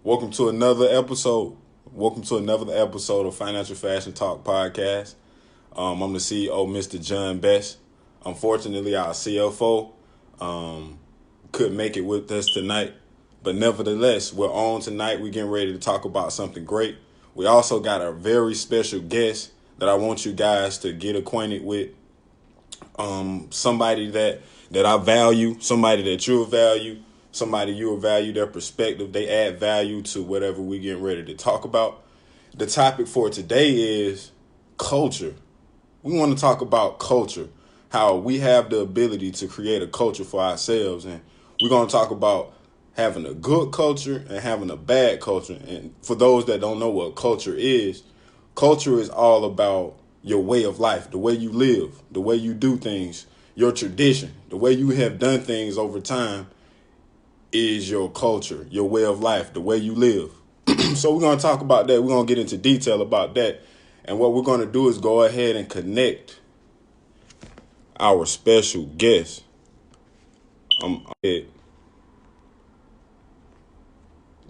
Welcome to another episode. Welcome to another episode of Financial Fashion Talk Podcast. I'm the CEO, Mr. John Best. Unfortunately, our CFO couldn't make it with us tonight, but nevertheless, we're on tonight. We're getting ready to talk about something great. We also got a very special guest that I want you guys to get acquainted with. Somebody that I value, somebody that you'll value, somebody you'll value their perspective. They add value to whatever we getting ready to talk about. The topic for today is culture. We want to talk about culture, how we have the ability to create a culture for ourselves. And we're going to talk about having a good culture and having a bad culture. And for those that don't know what culture is all about your way of life, the way you live, the way you do things, your tradition, the way you have done things over time is your culture, your way of life, the way you live. So we're going to talk about that. We're going to get into detail about that. And what we're going to do is go ahead and connect our special guest.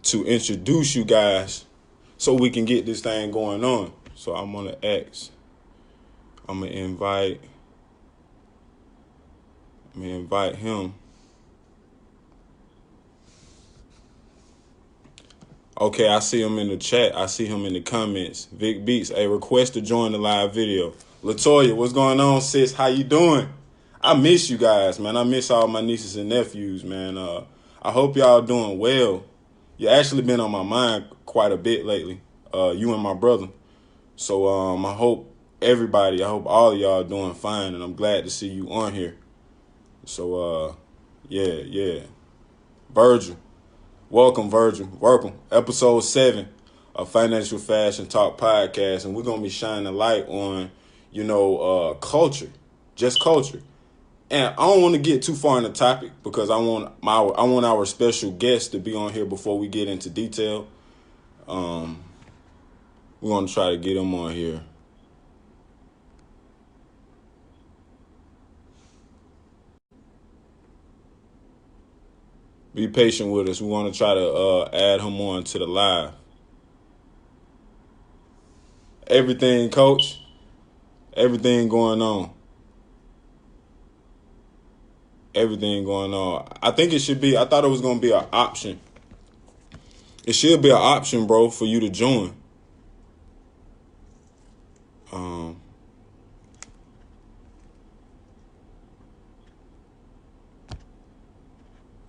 To introduce you guys so we can get this thing going on. So I'm going to invite him. Okay, I see him in the chat. I see him in the comments. Vic Beats, a request to join the live video. Latoya, what's going on, sis? How you doing? I miss you guys, man. I miss all my nieces and nephews, man. I hope y'all doing well. You actually been on my mind quite a bit lately, you and my brother. So I hope all of y'all doing fine, and I'm glad to see you on here. So, yeah. Virgil. Welcome. Episode 7 of Financial Fashion Talk Podcast. And we're going to be shining a light on, culture, just culture. And I don't want to get too far in the topic because I want our special guest to be on here before we get into detail. We're going to try to get him on here. Be patient with us. We want to try to add him on to the live. Everything, coach. Everything going on. I think it should be. I thought it was going to be an option. It should be an option, bro, for you to join.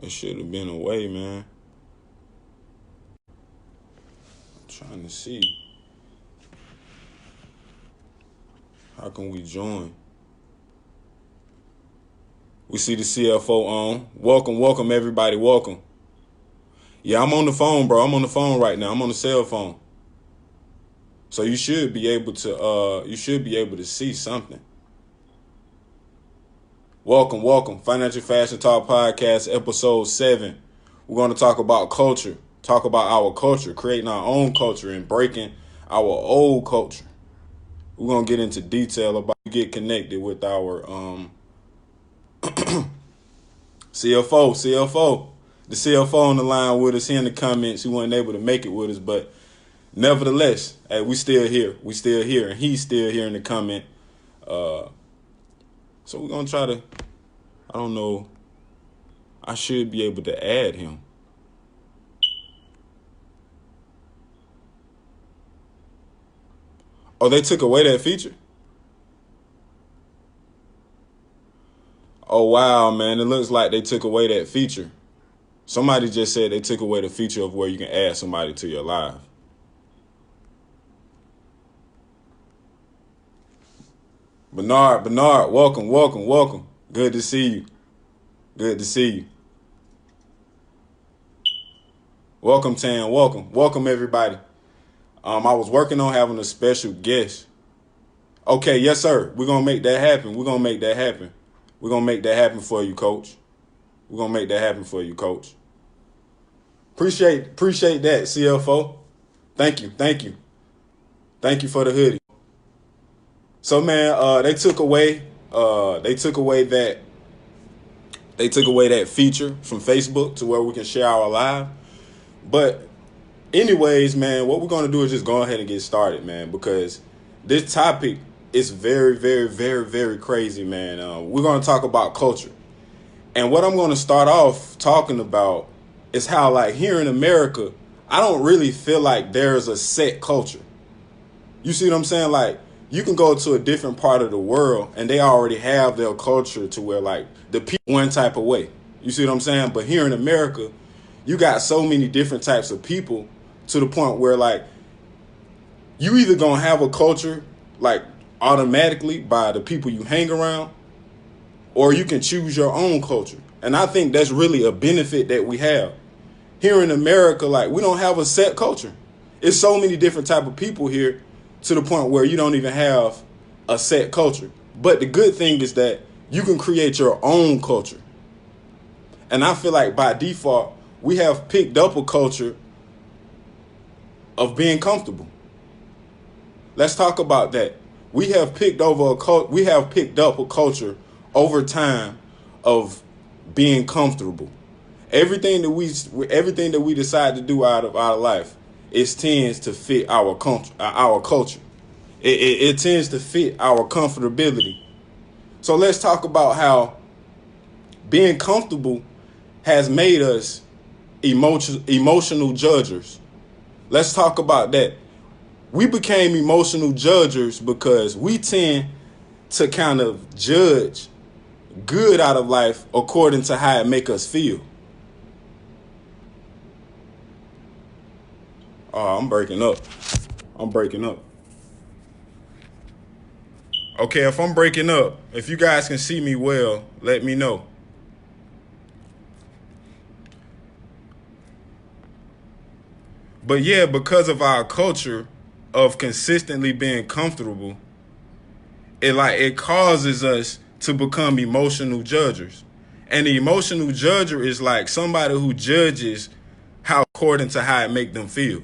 It should have been a way, man. I'm trying to see. How can we join? We see the CFO on. Welcome, everybody. Welcome. Yeah, I'm on the phone, bro. I'm on the phone right now. I'm on the cell phone. So you should be able to see something. Welcome. Financial Fashion Talk Podcast, episode 7. We're going to talk about culture. Talk about our culture, creating our own culture and breaking our old culture. We're going to get into detail about get connected with our CFO. The CFO on the line with us here in the comments. He wasn't able to make it with us, but nevertheless, hey, we still here. And he's still here in the comment. So we're going to try to, I don't know, I should be able to add him. Oh, they took away that feature? Oh, wow, man. It looks like they took away that feature. Somebody just said they took away the feature of where you can add somebody to your live. Bernard, welcome. Good to see you. Welcome, Tan. Welcome, everybody. I was working on having a special guest. Okay, yes, sir. We're going to make that happen. We're going to make that happen for you, Coach. Appreciate that, CFO. Thank you. Thank you for the hoodie. So, man, they took away that feature from Facebook to where we can share our live. But Anyways, man, what we're gonna do is just go ahead and get started, man, because this topic is very, very, very, very crazy, man. We're gonna talk about culture, and what I'm gonna start off talking about is how, like, here in America, I don't really feel like there's a set culture. You see what I'm saying? Like, you can go to a different part of the world and they already have their culture to where, like, the people one type of way. You see what I'm saying? But here in America, you got so many different types of people to the point where, like, you either gonna have a culture, like, automatically by the people you hang around, or you can choose your own culture. And I think that's really a benefit that we have. Here in America, like, we don't have a set culture. It's so many different type of people here to the point where you don't even have a set culture. But the good thing is that you can create your own culture. And I feel like by default, we have picked up a culture of being comfortable. Let's talk about that. We have picked up a culture over time of being comfortable. Everything that we decide to do out of our life, it tends to fit our culture. It tends to fit our comfortability. So let's talk about how being comfortable has made us emotional judgers. Let's talk about that. We became emotional judgers because we tend to kind of judge good out of life according to how it make us feel. Oh, I'm breaking up. Okay, if I'm breaking up, if you guys can see me well, let me know. But yeah, because of our culture of consistently being comfortable, it causes us to become emotional judges. And the emotional judger is like somebody who judges how according to how it make them feel.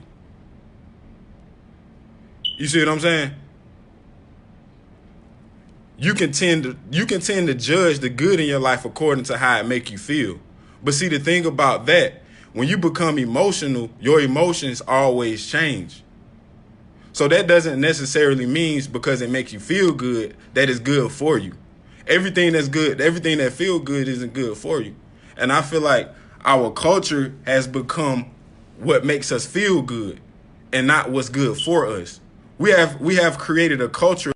You see what I'm saying? You can tend to judge the good in your life according to how it make you feel. But see, the thing about that, when you become emotional, your emotions always change. So that doesn't necessarily mean because it makes you feel good that it's good for you. Everything that's good, everything that feel good isn't good for you. And I feel like our culture has become what makes us feel good and not what's good for us. We have created a culture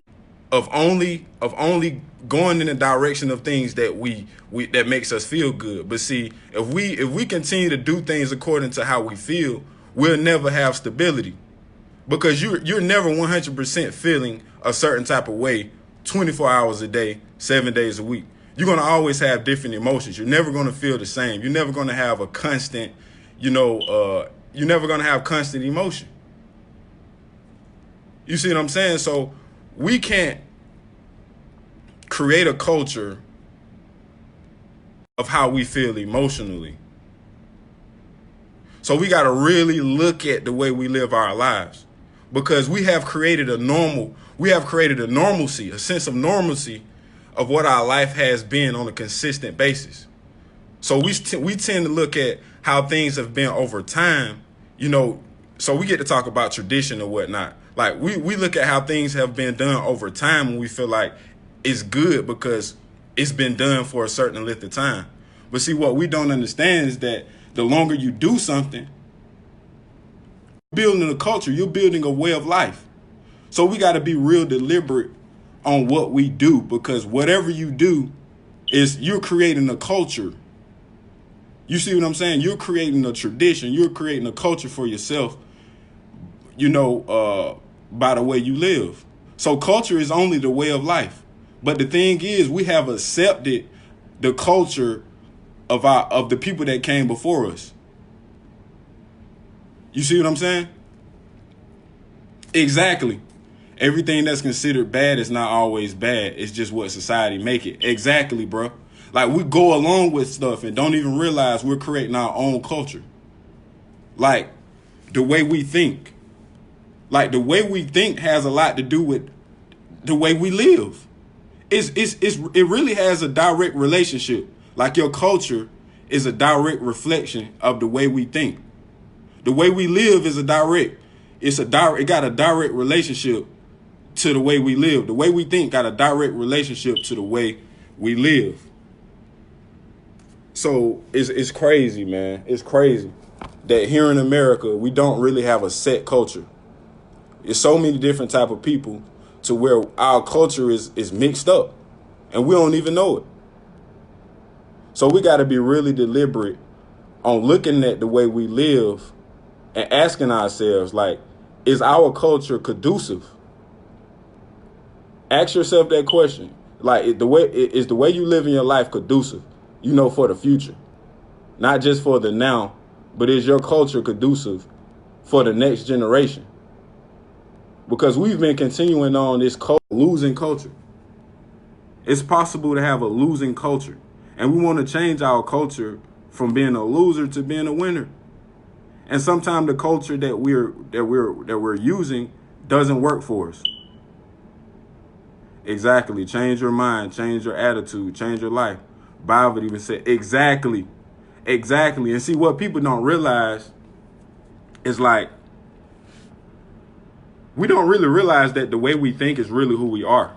of only going in the direction of things that that makes us feel good. But see, if we continue to do things according to how we feel, we'll never have stability. Because you're never 100% feeling a certain type of way 24 hours a day, 7 days a week. You're going to always have different emotions. You're never going to feel the same. You're never going to have a constant, you're never going to have constant emotion. You see what I'm saying? So we can't create a culture of how we feel emotionally. So we got to really look at the way we live our lives, because we have created a normalcy, a sense of normalcy of what our life has been on a consistent basis. So we tend to look at how things have been over time, so we get to talk about tradition or whatnot. Like we look at how things have been done over time and we feel like it's good because it's been done for a certain length of time. But see, what we don't understand is that the longer you do something, building a culture, you're building a way of life. So we got to be real deliberate on what we do, because whatever you do is you're creating a culture. You see what I'm saying? You're creating a tradition. You're creating a culture for yourself, by the way you live. So culture is only the way of life. But the thing is, we have accepted the culture of the people that came before us. You see what I'm saying? Exactly. Everything that's considered bad is not always bad. It's just what society make it. Exactly, bro. Like, we go along with stuff and don't even realize we're creating our own culture. Like, the way we think. Like, the way we think has a lot to do with the way we live. It really has a direct relationship. Like, your culture is a direct reflection of the way we think. The way we live is it got a direct relationship to the way we live. The way we think got a direct relationship to the way we live. So it's crazy, man. It's crazy that here in America we don't really have a set culture. It's so many different type of people to where our culture is mixed up and we don't even know it. So we got to be really deliberate on looking at the way we live and asking ourselves, like, is our culture conducive? Ask yourself that question. Like, is the way you live in your life conducive, for the future? Not just for the now, but is your culture conducive for the next generation? Because we've been continuing on this losing culture. It's possible to have a losing culture. And we want to change our culture from being a loser to being a winner. And sometimes the culture that we're using doesn't work for us. Exactly. Change your mind, change your attitude, change your life. Bible even said exactly. And see, what people don't realize is, like, we don't really realize that the way we think is really who we are.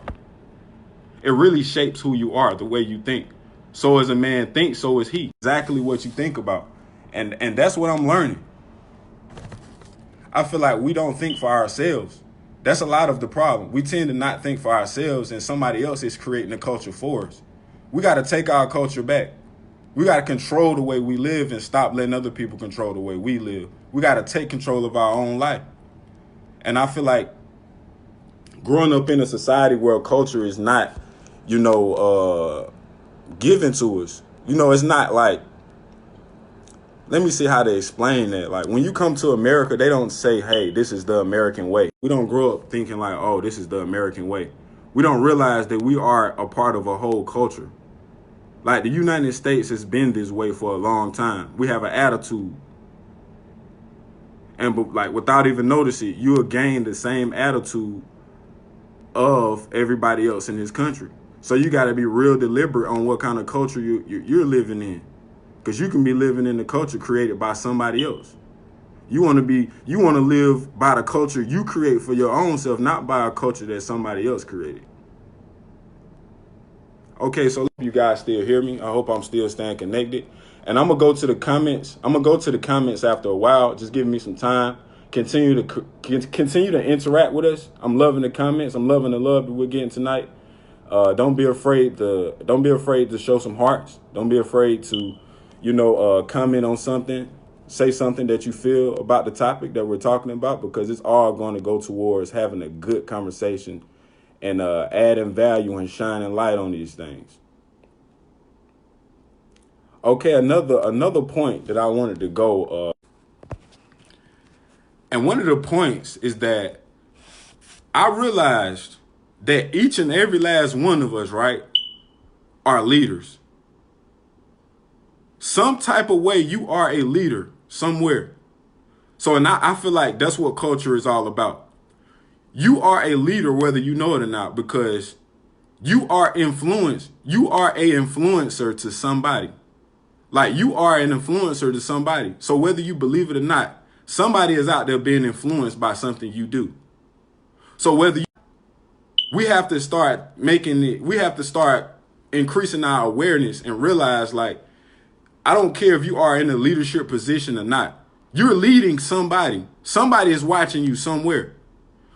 It really shapes who you are, the way you think. So as a man thinks, so is he. Exactly what you think about. And that's what I'm learning. I feel like we don't think for ourselves. That's a lot of the problem. We tend to not think for ourselves, and somebody else is creating a culture for us. We got to take our culture back. We got to control the way we live and stop letting other people control the way we live. We got to take control of our own life. And I feel like growing up in a society where culture is not, given to us, it's not like, let me see how to explain that. Like, when you come to America, they don't say, hey, this is the American way. We don't grow up thinking like, oh, this is the American way. We don't realize that we are a part of a whole culture. Like, the United States has been this way for a long time. We have an attitude. And like, without even noticing, you'll gain the same attitude of everybody else in this country. So you got to be real deliberate on what kind of culture you're living in. Because you can be living in the culture created by somebody else. You want to live by the culture you create for your own self, not by a culture that somebody else created. Okay, so you guys still hear me. I hope I'm still staying connected. And I'm going to go to the comments. I'm going to go to the comments after a while. Just give me some time. Continue to interact with us. I'm loving the comments. I'm loving the love that we're getting tonight. Don't be afraid to show some hearts. Don't be afraid to comment on something, say something that you feel about the topic that we're talking about, because it's all going to go towards having a good conversation and adding value and shining light on these things. Okay, another point that I wanted to go, and one of the points is that I realized that each and every last one of us, right, are leaders. Some type of way you are a leader somewhere. So, and I feel like that's what culture is all about. You are a leader whether you know it or not, because you are influenced. You are a influencer to somebody. Like, you are an influencer to somebody. So whether you believe it or not, somebody is out there being influenced by something you do. So we have to start increasing our awareness and realize, like, I don't care if you are in a leadership position or not. You're leading somebody. Somebody is watching you somewhere.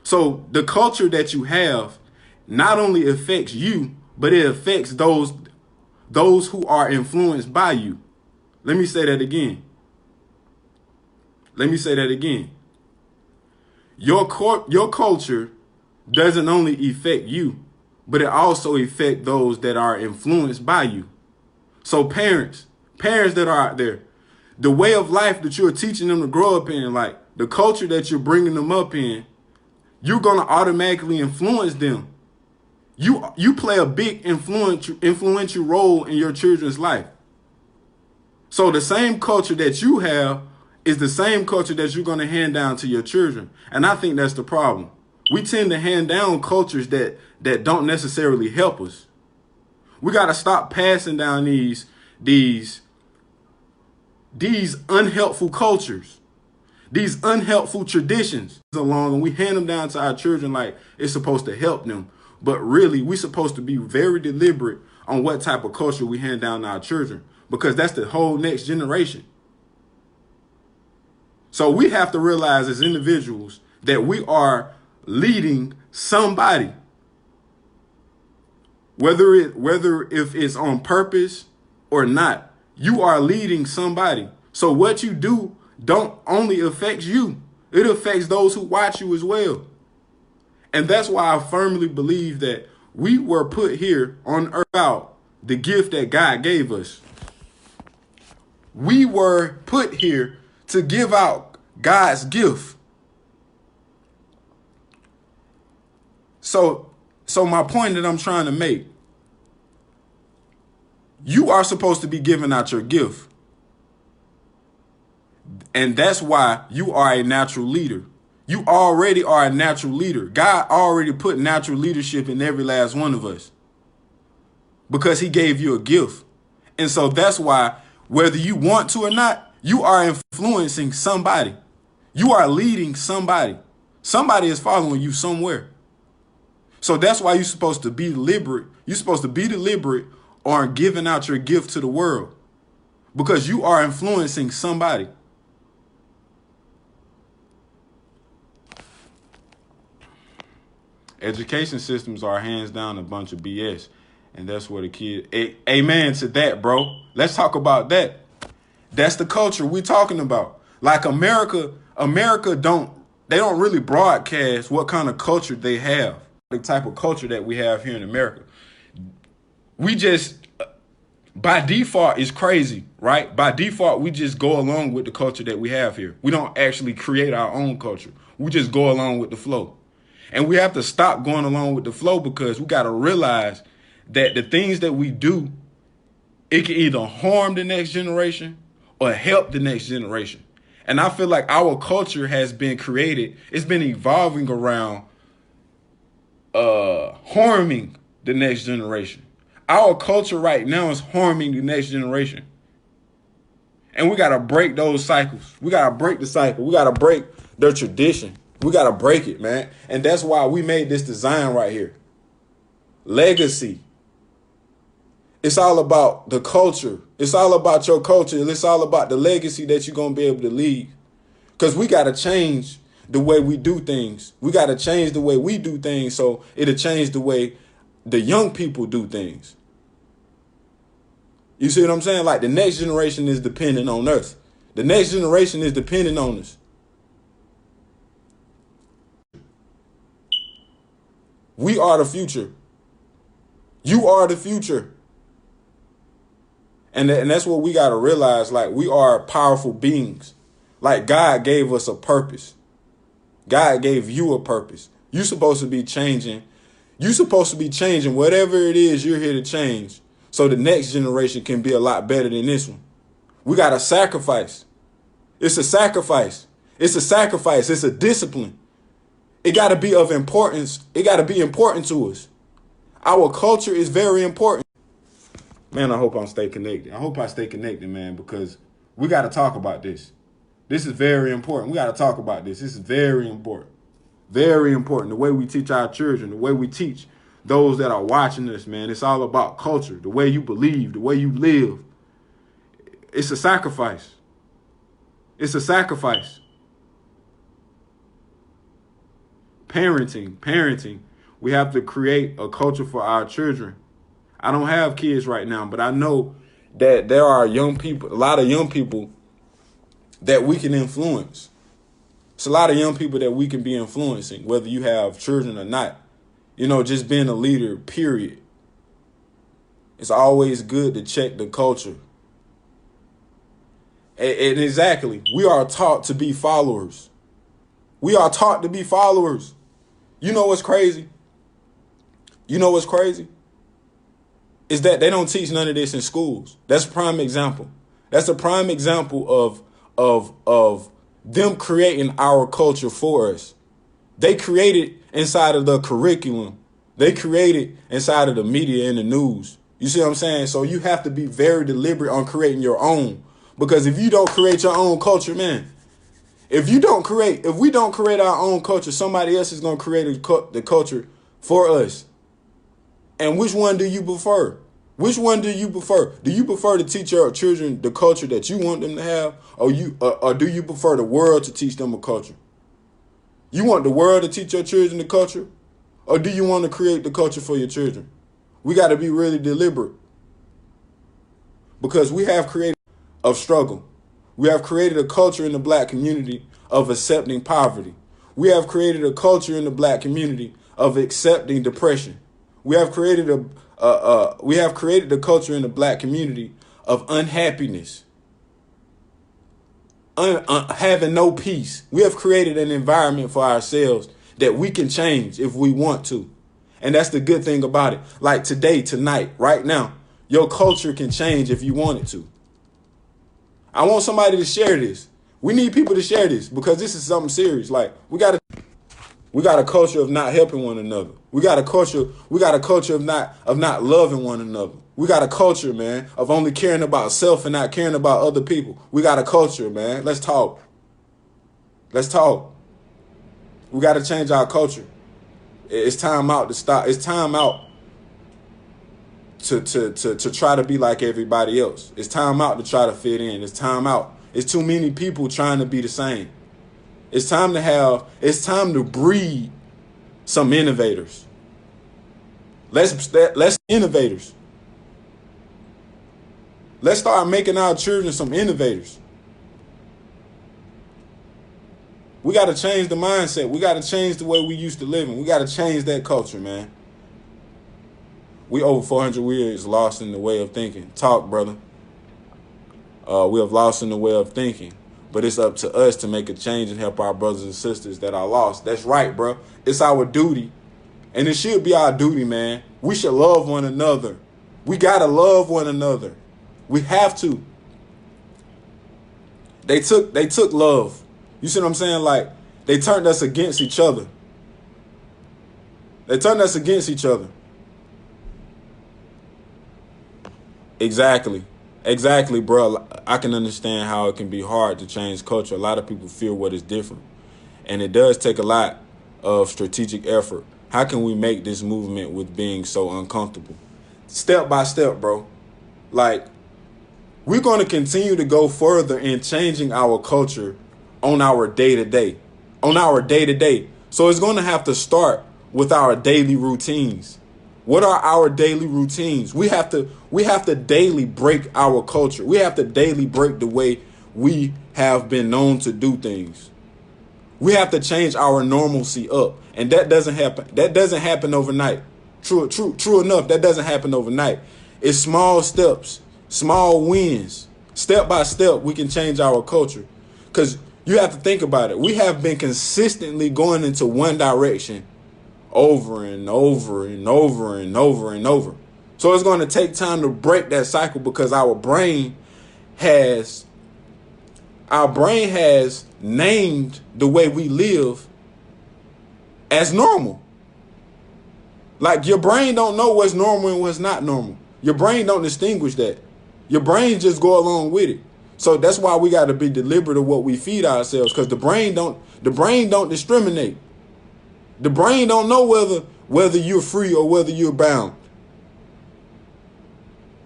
So the culture that you have not only affects you, but it affects those who are influenced by you. Let me say that again. Your culture doesn't only affect you, but it also affects those that are influenced by you. So parents that are out there, the way of life that you're teaching them to grow up in, like the culture that you're bringing them up in, you're going to automatically influence them. You play a big influential role in your children's life. So the same culture that you have is the same culture that you're going to hand down to your children. And I think that's the problem. We tend to hand down cultures that don't necessarily help us. We got to stop passing down these unhelpful cultures. these unhelpful traditions along, and we hand them down to our children like it's supposed to help them. But really, we're supposed to be very deliberate on what type of culture we hand down to our children, because that's the whole next generation. So we have to realize as individuals that we are leading somebody, whether if it's on purpose or not. You are leading somebody. So what you do don't only affect you, it affects those who watch you as well. And that's why I firmly believe that we were put here on earth out the gift that God gave us. We were put here to give out God's gift. So my point that I'm trying to make, you are supposed to be giving out your gift. And that's why you are a natural leader. You already are a natural leader. God already put natural leadership in every last one of us because he gave you a gift. And so that's why, whether you want to or not, you are influencing somebody. You are leading somebody. Somebody is following you somewhere. So that's why you're supposed to be deliberate. You're supposed to be deliberate on giving out your gift to the world, because you are influencing somebody. Education systems are hands down a bunch of BS. And that's where the kid, amen to that, bro. Let's talk about that. That's the culture we're talking about. Like America don't really broadcast what kind of culture they have. The type of culture that we have here in America. We just, by default, is crazy, right? By default, we just go along with the culture that we have here. We don't actually create our own culture. We just go along with the flow. And we have to stop going along with the flow, because we got to realize that the things that we do, it can either harm the next generation or help the next generation. And I feel like our culture has been created, it's been evolving around harming the next generation. Our culture right now is harming the next generation. And we got to break those cycles. We got to break the cycle. We got to break their tradition. We got to break it, man. And that's why we made this design right here. Legacy. It's all about the culture. It's all about your culture. It's all about the legacy that you're going to be able to leave. Because we got to change the way we do things. We got to change the way we do things, so it'll change the way the young people do things. You see what I'm saying? Like, the next generation is dependent on us. The next generation is dependent on us. We are the future. You are the future. And that's what we got to realize. Like, we are powerful beings. Like, God gave us a purpose. God gave you a purpose. You're supposed to be changing. You're supposed to be changing whatever it is you're here to change, so the next generation can be a lot better than this one. We got to sacrifice. It's a sacrifice. It's a sacrifice. It's a discipline. It got to be of importance. It got to be important to us. Our culture is very important. Man, I hope I stay connected. I hope I stay connected, man, because we got to talk about this. This is very important. We got to talk about this. This is very important. Very important. The way we teach our children, the way we teach those that are watching us, man. It's all about culture, the way you believe, the way you live. It's a sacrifice. It's a sacrifice. Parenting. We have to create a culture for our children. I don't have kids right now, but I know that there are young people, a lot of young people that we can influence. It's a lot of young people that we can be influencing, whether you have children or not. You know, just being a leader, period. It's always good to check the culture. And exactly, we are taught to be followers. We are taught to be followers. You know what's crazy? You know what's crazy? Is that they don't teach none of this in schools. That's a prime example. That's a prime example of them creating our culture for us. They created inside of the curriculum. They created inside of the media and the news. You see what I'm saying? So you have to be very deliberate on creating your own. Because if you don't create your own culture, man, If we don't create our own culture, somebody else is gonna create the culture for us. And which one do you prefer? Which one do you prefer? Do you prefer to teach your children the culture that you want them to have, or do you prefer the world to teach them a culture? You want the world to teach your children the culture, or do you want to create the culture for your children? We got to be really deliberate, because we have created of struggle. We have created a culture in the black community of accepting poverty. We have created a culture in the black community of accepting depression. We have created the culture in the black community of unhappiness, having no peace. We have created an environment for ourselves that we can change if we want to. And that's the good thing about it. Like today, tonight, right now, your culture can change if you want it to. I want somebody to share this. We need people to share this, because this is something serious. Like we got a culture of not helping one another. We got a culture of not loving one another. We got a culture, man, of only caring about self and not caring about other people. We got a culture, man. Let's talk. Let's talk. We got to change our culture. It's time out to stop. It's time out to try to be like everybody else. It's time out to try to fit in. It's time out. It's too many people trying to be the same. It's time to breed some innovators. Let's innovators. Let's start making our children some innovators. We got to change the mindset. We got to change the way we used to live. We got to change that culture, man. We over 400 years lost in the way of thinking. Talk, brother. We have lost in the way of thinking. But it's up to us to make a change and help our brothers and sisters that are lost. That's right, bro. It's our duty. And it should be our duty, man. We should love one another. We got to love one another. We have to. They took love. You see what I'm saying? Like, they turned us against each other. They turned us against each other. Exactly. Exactly, bro. I can understand how it can be hard to change culture. A lot of people fear what is different. And it does take a lot of strategic effort. How can we make this movement with being so uncomfortable? Step by step, bro. Like, we're going to continue to go further in changing our culture on our day-to-day. On our day-to-day. So it's going to have to start with our daily routines. What are our daily routines? We have to daily break our culture. We have to daily break the way we have been known to do things. We have to change our normalcy up. And that doesn't happen. That doesn't happen overnight. True enough, that doesn't happen overnight. It's small steps, small wins. Step by step, we can change our culture. Because you have to think about it. We have been consistently going into one direction over and over and over and over and over. So it's going to take time to break that cycle, because our brain has named the way we live as normal. Like, your brain don't know what's normal and what's not normal. Your brain don't distinguish that. Your brain just go along with it. So that's why we got to be deliberate of what we feed ourselves, because the brain don't discriminate. The brain don't know whether you're free or whether you're bound.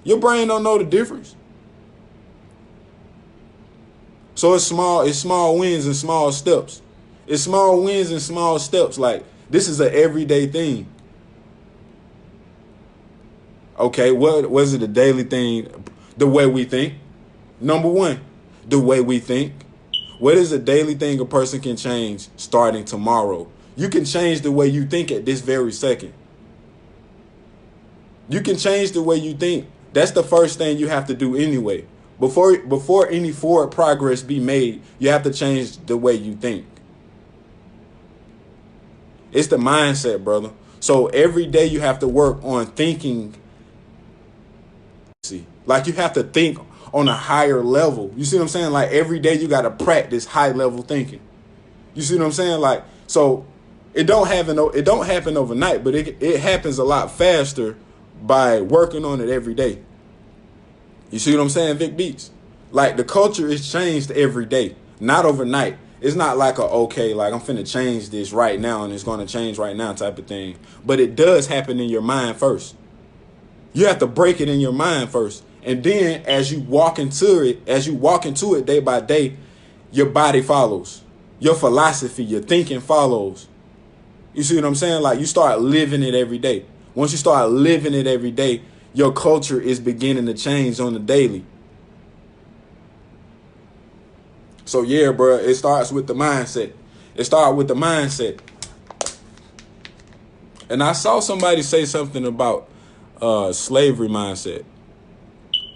Your brain don't know the difference. So it's small wins and small steps. It's small wins and small steps. Like, this is an everyday thing. Okay, what was it a daily thing? The way we think. Number one, the way we think. What is a daily thing a person can change starting tomorrow? You can change the way you think at this very second. You can change the way you think. That's the first thing you have to do anyway. Before any forward progress be made, you have to change the way you think. It's the mindset, brother. So every day you have to work on thinking. Like, you have to think on a higher level. You see what I'm saying? Like, every day you got to practice high level thinking. You see what I'm saying? Like, so it don't happen overnight, but it happens a lot faster by working on it every day. You see what I'm saying, Vic Beats? Like, the culture is changed every day, not overnight. It's not like a okay, like I'm finna change this right now and it's gonna change right now type of thing. But it does happen in your mind first. You have to break it in your mind first. And then as you walk into it day by day, your body follows. Your philosophy, your thinking follows. You see what I'm saying? Like you start living it every day. Once you start living it every day, your culture is beginning to change on the daily. So yeah, bro, it starts with the mindset. It starts with the mindset. And I saw somebody say something about slavery mindset.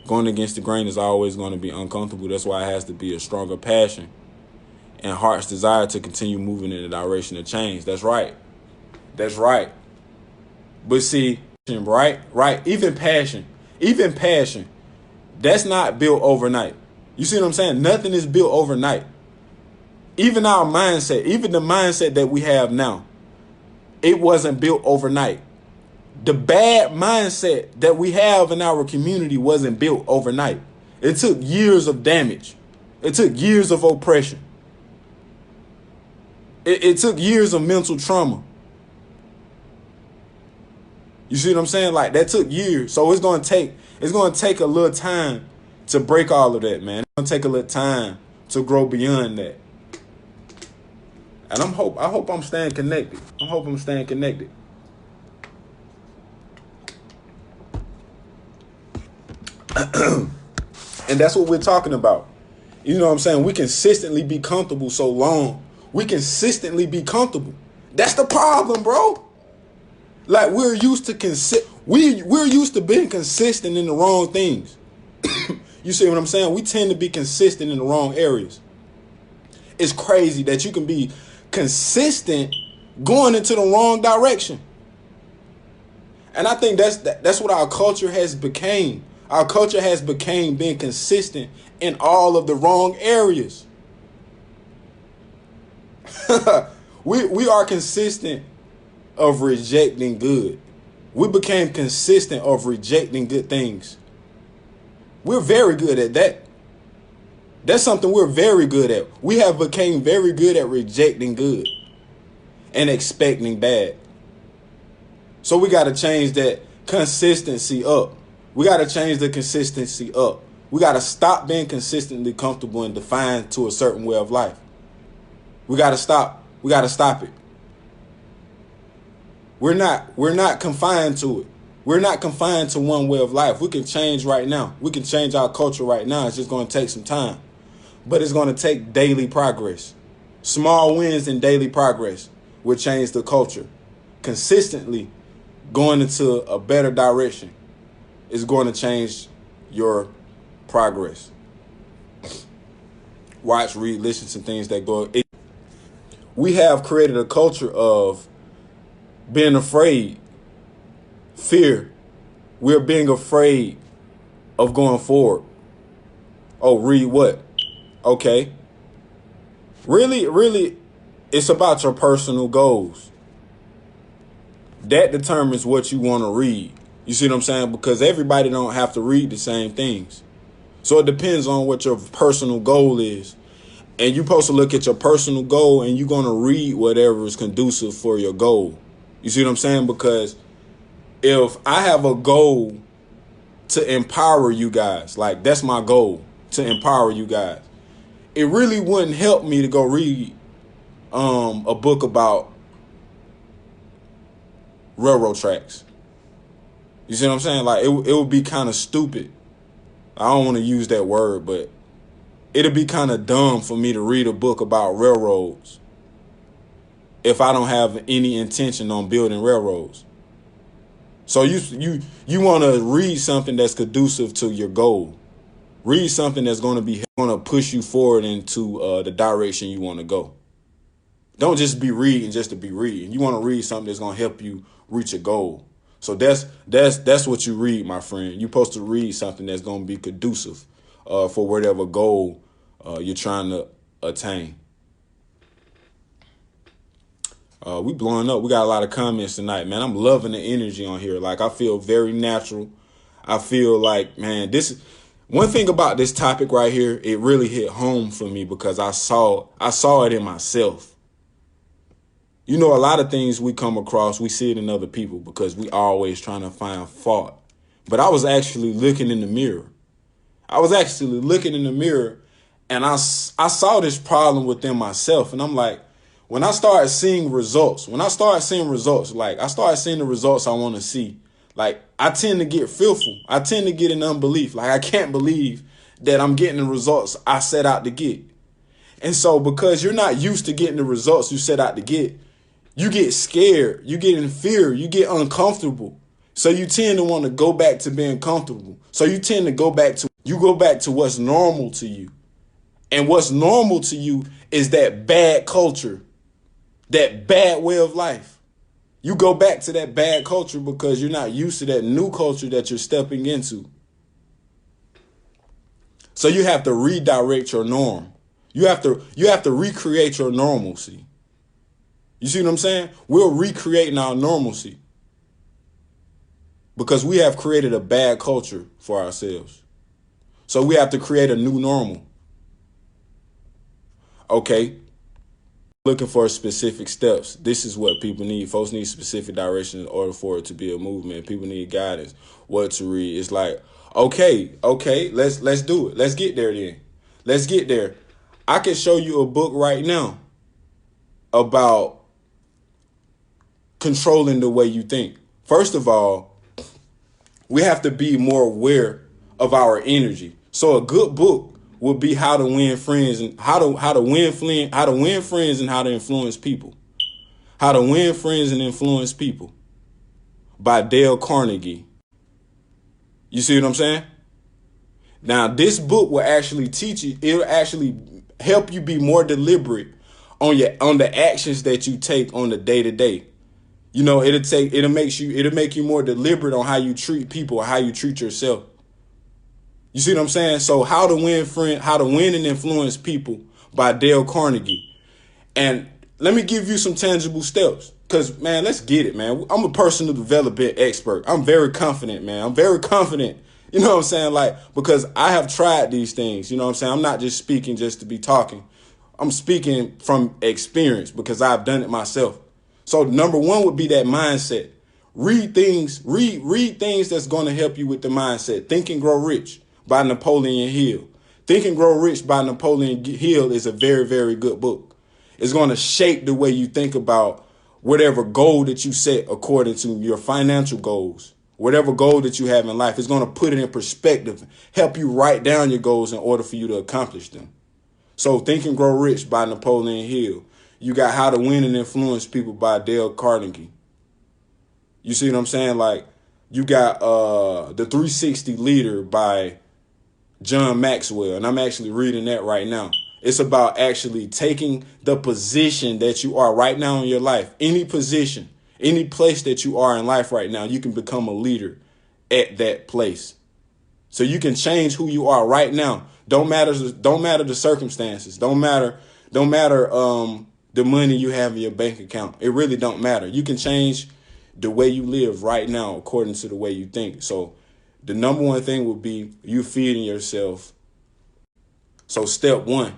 Going against the grain is always going to be uncomfortable. That's why it has to be a stronger passion and heart's desire to continue moving in the direction of change. That's right. That's right. But see, right, even passion, that's not built overnight. You see what I'm saying? Nothing is built overnight. Even our mindset, even the mindset that we have now, it wasn't built overnight. The bad mindset that we have in our community wasn't built overnight. It took years of damage. It took years of oppression. It took years of mental trauma. You see what I'm saying? Like that took years. So it's gonna take a little time to break all of that, man. It's gonna take a little time to grow beyond that. And I hope I'm staying connected. And that's what we're talking about. You know what I'm saying? We consistently be comfortable so long. We consistently be comfortable. That's the problem, bro. Like we're used to we're used to being consistent in the wrong things. You see what I'm saying? We tend to be consistent in the wrong areas. It's crazy that you can be consistent going into the wrong direction. And I think that's what our culture has became. Our culture has became being consistent in all of the wrong areas. We are consistent of rejecting good. We became consistent of rejecting good things. We're very good at that. That's something we're very good at. We have became very good at rejecting good and expecting bad. So we got to change that consistency up. We got to change the consistency up. We got to stop being consistently comfortable and defined to a certain way of life. We got to stop. We got to stop it. We're not confined to it. We're not confined to one way of life. We can change right now. We can change our culture right now. It's just going to take some time. But it's going to take daily progress. Small wins and daily progress will change the culture. Consistently going into a better direction is going to change your progress. Watch, read, listen to things that go. We have created a culture of being afraid, fear. We're being afraid of going forward. Oh, read what? Okay. Really, it's about your personal goals. That determines what you want to read. You see what I'm saying? Because everybody don't have to read the same things. So it depends on what your personal goal is. And you're supposed to look at your personal goal and you're going to read whatever is conducive for your goal. You see what I'm saying? Because if I have a goal to empower you guys, like that's my goal, to empower you guys, it really wouldn't help me to go read a book about railroad tracks. You see what I'm saying? Like it would be kind of stupid. I don't want to use that word, but it'd be kind of dumb for me to read a book about railroads if I don't have any intention on building railroads. So you want to read something that's conducive to your goal. Read something that's going to push you forward into the direction you want to go. Don't just be reading just to be reading. You want to read something that's going to help you reach a goal. So that's what you read, my friend. You're supposed to read something that's going to be conducive for whatever goal you're trying to attain. We blowing up. We got a lot of comments tonight, man. I'm loving the energy on here. Like I feel very natural. I feel like, man, One thing about this topic right here, it really hit home for me because I saw it in myself. You know, a lot of things we come across, we see it in other people because we always trying to find fault. But I was actually looking in the mirror. I was actually looking in the mirror and I saw this problem within myself. And I'm like, when I started seeing results, like I started seeing the results I want to see, like I tend to get fearful. I tend to get in unbelief. Like I can't believe that I'm getting the results I set out to get. And so because you're not used to getting the results you set out to get, you get scared, you get in fear, you get uncomfortable. So you tend to want to go back to being comfortable. So you tend to go back to what's normal to you. And what's normal to you is that bad culture, that bad way of life. You go back to that bad culture because you're not used to that new culture that you're stepping into. So you have to redirect your norm. You have to recreate your normalcy. You see what I'm saying? We're recreating our normalcy because we have created a bad culture for ourselves. So we have to create a new normal. Okay. Looking for specific steps. This is what people need. Folks need specific direction in order for it to be a movement. People need guidance. What to read. It's like, okay, let's do it. Let's get there then. Let's get there. I can show you a book right now about controlling the way you think. First of all, we have to be more aware of our energy. So a good book would be How to Win Friends and how to win friends and how to influence people. How to Win Friends and Influence People by Dale Carnegie. You see what I'm saying? Now, this book will actually teach you, it'll actually help you be more deliberate on the actions that you take on the day-to-day. You know, it'll make you more deliberate on how you treat people or how you treat yourself. You see what I'm saying? So How to Win and Influence People by Dale Carnegie. And let me give you some tangible steps. Because, man, let's get it, man. I'm a personal development expert. I'm very confident, man. I'm very confident. You know what I'm saying? Like, because I have tried these things. You know what I'm saying? I'm not just speaking just to be talking. I'm speaking from experience because I've done it myself. So number one would be that mindset. Read things that's going to help you with the mindset. Think and Grow Rich by Napoleon Hill. Think and Grow Rich by Napoleon Hill is a very, very good book. It's going to shape the way you think about whatever goal that you set according to your financial goals. Whatever goal that you have in life, it's going to put it in perspective, help you write down your goals in order for you to accomplish them. So Think and Grow Rich by Napoleon Hill. You got How to Win and Influence People by Dale Carnegie. You see what I'm saying? Like, you got The 360 Leader by John Maxwell, and I'm actually reading that right now. It's about actually taking the position that you are right now in your life. Any position, any place that you are in life right now, you can become a leader at that place. So you can change who you are right now. Don't matter the circumstances. Don't matter the money you have in your bank account. It really don't matter. You can change the way you live right now according to the way you think. So the number one thing would be you feeding yourself. So step one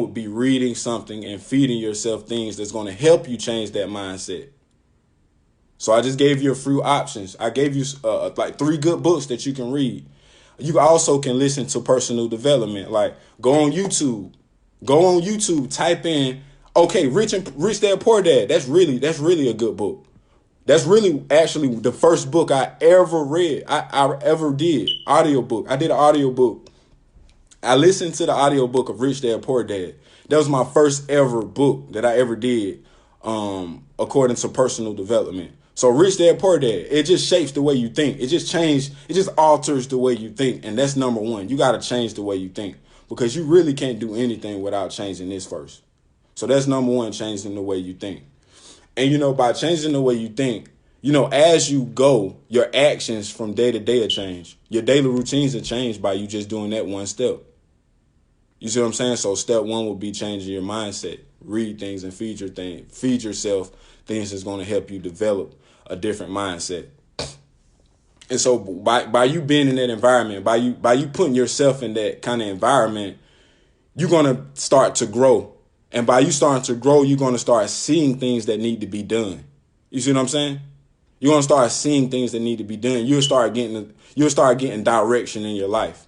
would be reading something and feeding yourself things that's going to help you change that mindset. So I just gave you a few options. I gave you like 3 good books that you can read. You also can listen to personal development. Like go on YouTube, type in, okay, Rich Dad Poor Dad. That's really a good book. That's really actually the first book I ever read. I ever did audiobook. I did an audiobook. I listened to the audiobook of Rich Dad Poor Dad. That was my first ever book that I ever did, according to personal development. So Rich Dad Poor Dad, it just shapes the way you think. It just alters the way you think. And that's number one. You got to change the way you think because you really can't do anything without changing this first. So that's number one, changing the way you think. And, you know, by changing the way you think, you know, as you go, your actions from day to day will change. Your daily routines will change by you just doing that one step. You see what I'm saying? So step one will be changing your mindset. Read things and feed yourself things that's going to help you develop a different mindset. And so by you being in that environment, by you putting yourself in that kind of environment, you're gonna start to grow. And by you starting to grow, you're gonna start seeing things that need to be done. You see what I'm saying? You're gonna start seeing things that need to be done. You'll start getting direction in your life.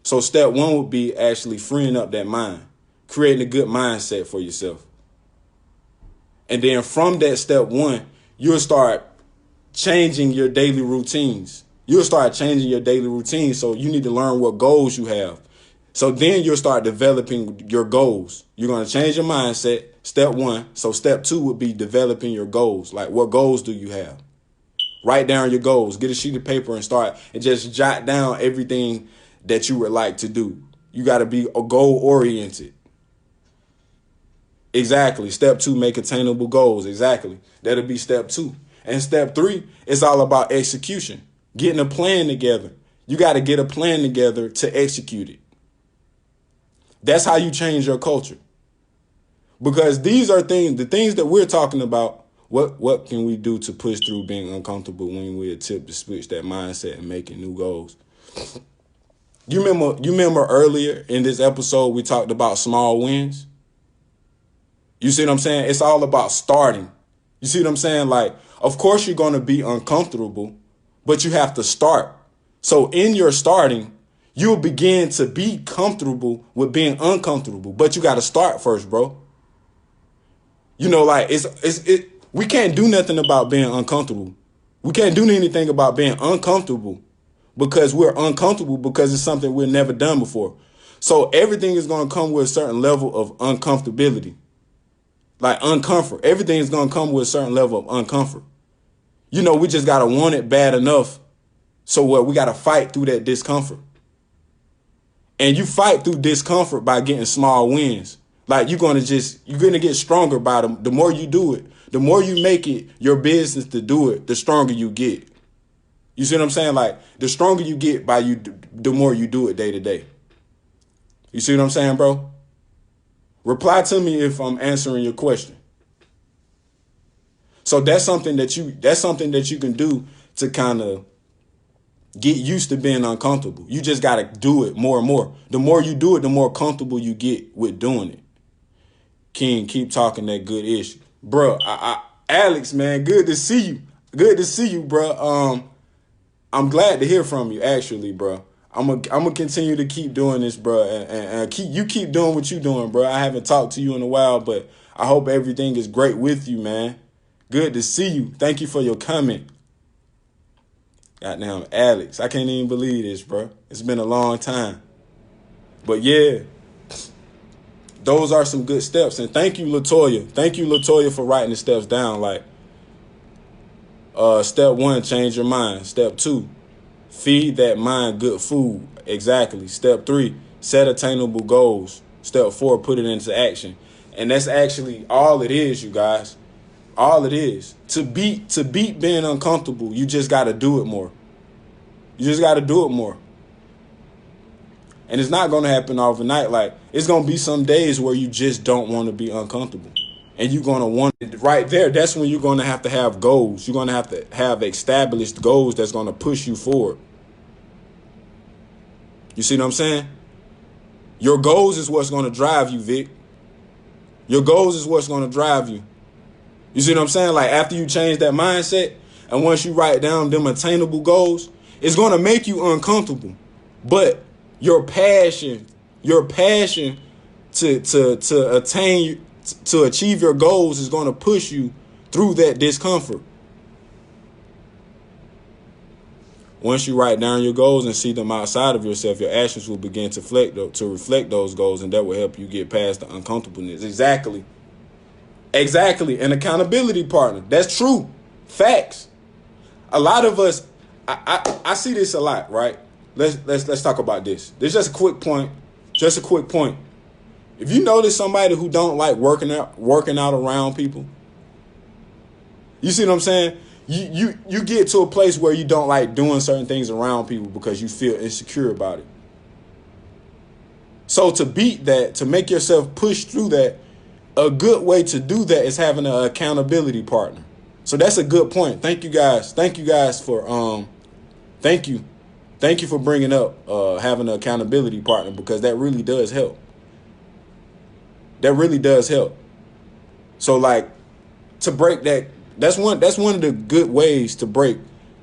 So step one would be actually freeing up that mind, creating a good mindset for yourself. And then from that step one, you'll start changing your daily routines. You'll start changing your daily routines. So you need to learn what goals you have. So then you'll start developing your goals. You're going to change your mindset, step one. So step two would be developing your goals. Like, what goals do you have? Write down your goals. Get a sheet of paper and just jot down everything that you would like to do. You got to be goal oriented. Exactly. Step two, make attainable goals. Exactly. That'll be step two. And step three, it's all about execution, getting a plan together. You got to get a plan together to execute it. That's how you change your culture. Because these are the things that we're talking about. What can we do to push through being uncomfortable when we attempt to switch that mindset and making new goals? You remember earlier in this episode, we talked about small wins. You see what I'm saying? It's all about starting. You see what I'm saying? Like, of course you're going to be uncomfortable, but you have to start. So in your starting, you'll begin to be comfortable with being uncomfortable, but you got to start first, bro. You know, like we can't do nothing about being uncomfortable. We can't do anything about being uncomfortable because we're uncomfortable because it's something we've never done before. So everything is going to come with a certain level of uncomfortability. Like uncomfort. Everything is going to come with a certain level of uncomfort. You know, we just got to want it bad enough. So what? We got to fight through that discomfort. And you fight through discomfort by getting small wins. Like you're going to get stronger by them. The more you do it, the more you make it your business to do it, the stronger you get. You see what I'm saying? Like the stronger you get the more you do it day to day. You see what I'm saying, bro? Reply to me if I'm answering your question. So that's something that you can do to kind of get used to being uncomfortable. You just got to do it more and more. The more you do it, the more comfortable you get with doing it. King, keep talking that good issue. Bro, Alex, man, good to see you. Good to see you, bro. I'm glad to hear from you, actually, bro. I'm gonna continue to keep doing this, bro, and keep doing what you're doing, bro. I haven't talked to you in a while, but I hope everything is great with you, man. Good to see you. Thank you for your comment. Goddamn, Alex, I can't even believe this, bro. It's been a long time, but yeah, those are some good steps. And thank you, Latoya. Thank you, Latoya, for writing the steps down. Like, step one, change your mind. Step two, feed that mind good food. Exactly. Step three, set attainable goals. Step four, put it into action. And that's actually all it is, you guys. All it is. To beat being uncomfortable, you just got to do it more. You just got to do it more. And it's not going to happen overnight. Like, it's going to be some days where you just don't want to be uncomfortable. And you're going to want it right there. That's when you're going to have goals. You're going to have established goals that's going to push you forward. You see what I'm saying? Your goals is what's going to drive you, Vic. Your goals is what's going to drive you. You see what I'm saying? Like, after you change that mindset, and once you write down them attainable goals, it's going to make you uncomfortable. But your passion to achieve your goals is going to push you through that discomfort. Once you write down your goals and see them outside of yourself, your actions will begin to reflect those goals, and that will help you get past the uncomfortableness. Exactly. An accountability partner. That's true. Facts. A lot of us, I see this a lot, right? Let's talk about this. There's just a quick point. If you notice somebody who don't like working out around people, you see what I'm saying? You get to a place where you don't like doing certain things around people because you feel insecure about it. So to beat that, to make yourself push through that, a good way to do that is having an accountability partner. So that's a good point. Thank you guys. Thank you guys for thank you. Thank you for bringing up having an accountability partner, because that really does help. That really does help. So like, to break that's one of the good ways to break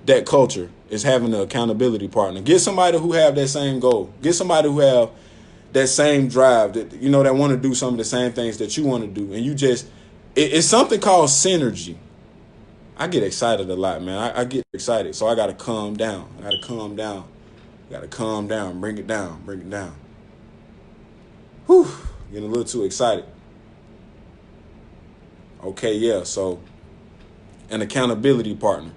that culture, is having an accountability partner. Get somebody who have that same goal. Get somebody who have that same drive, that that want to do some of the same things that you want to do. And you just it's something called synergy. I get excited a lot, man. I get excited. So I gotta calm down. Gotta calm down. Bring it down. Whew. Getting a little too excited. Okay, yeah, so an accountability partner.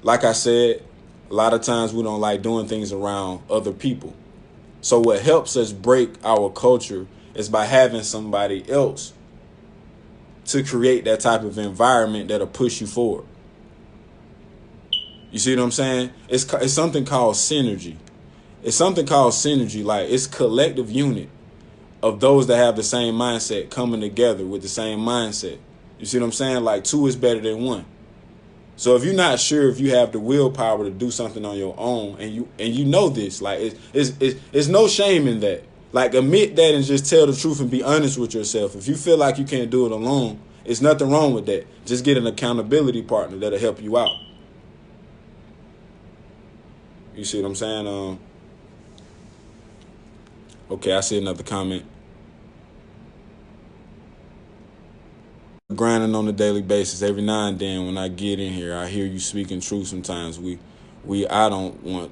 Like I said, a lot of times we don't like doing things around other people. So what helps us break our culture is by having somebody else to create that type of environment that'll push you forward. You see what I'm saying? It's something called synergy. Like, it's collective unit of those that have the same mindset coming together with the same mindset. You see what I'm saying? Like, two is better than one. So if you're not sure if you have the willpower to do something on your own, and you know this, like, it's no shame in that. Like, admit that and just tell the truth and be honest with yourself. If you feel like you can't do it alone, it's nothing wrong with that. Just get an accountability partner that'll help you out. You see what I'm saying? Okay, I see another comment. Grinding on a daily basis. Every now and then when I get in here, I hear you speaking truth. Sometimes I don't want